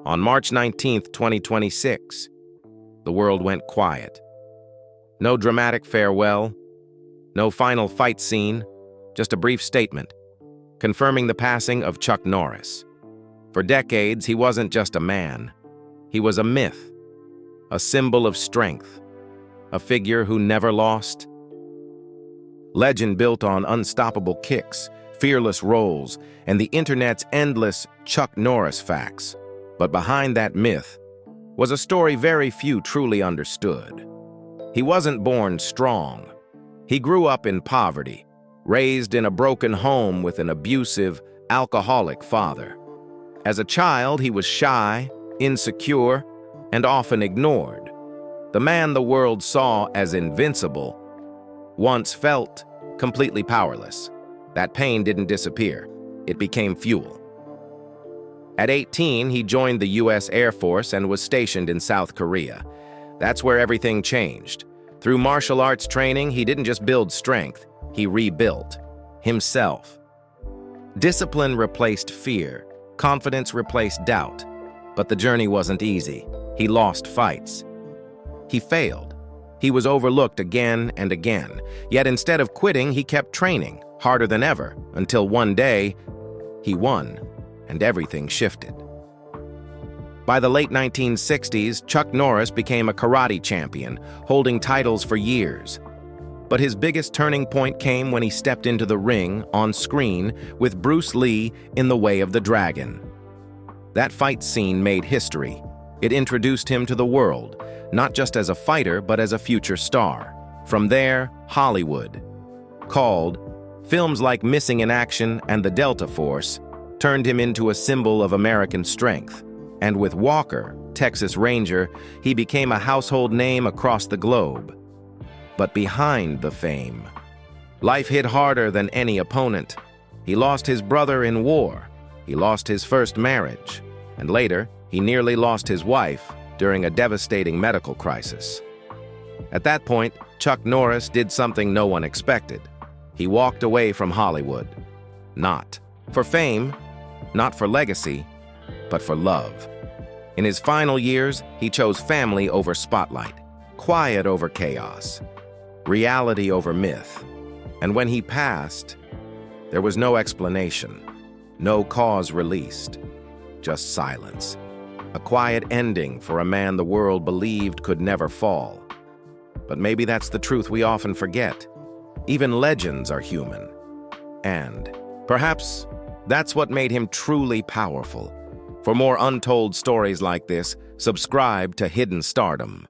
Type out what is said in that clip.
On March 19, 2026, the world went quiet. No dramatic farewell, no final fight scene, just a brief statement, confirming the passing of Chuck Norris. For decades, he wasn't just a man. He was a myth, a symbol of strength, a figure who never lost. Legend built on unstoppable kicks, fearless rolls, and the internet's endless Chuck Norris facts. But behind that myth was a story very few truly understood. He wasn't born strong. He grew up in poverty, raised in a broken home with an abusive, alcoholic father. As a child, he was shy, insecure, and often ignored. The man the world saw as invincible once felt completely powerless. That pain didn't disappear. It became fuel. At 18, he joined the U.S. Air Force and was stationed in South Korea. That's where everything changed. Through martial arts training, he didn't just build strength, he rebuilt himself. Discipline replaced fear, confidence replaced doubt. But the journey wasn't easy. He lost fights. He failed. He was overlooked again and again. Yet instead of quitting, he kept training, harder than ever, until one day, he won, and everything shifted. By the late 1960s, Chuck Norris became a karate champion, holding titles for years. But his biggest turning point came when he stepped into the ring, on screen, with Bruce Lee in The Way of the Dragon. That fight scene made history. It introduced him to the world, not just as a fighter, but as a future star. From there, Hollywood called. Films like Missing in Action and The Delta Force turned him into a symbol of American strength. And with Walker, Texas Ranger, he became a household name across the globe. But behind the fame, life hit harder than any opponent. He lost his brother in war. He lost his first marriage. And later, he nearly lost his wife during a devastating medical crisis. At that point, Chuck Norris did something no one expected. He walked away from Hollywood. Not for fame, not for legacy, but for love. In his final years, he chose family over spotlight, quiet over chaos, reality over myth. And when he passed, there was no explanation, no cause released, just silence. A quiet ending for a man the world believed could never fall. But maybe that's the truth we often forget. Even legends are human. And perhaps that's what made him truly powerful. For more untold stories like this, subscribe to Hidden Stardom.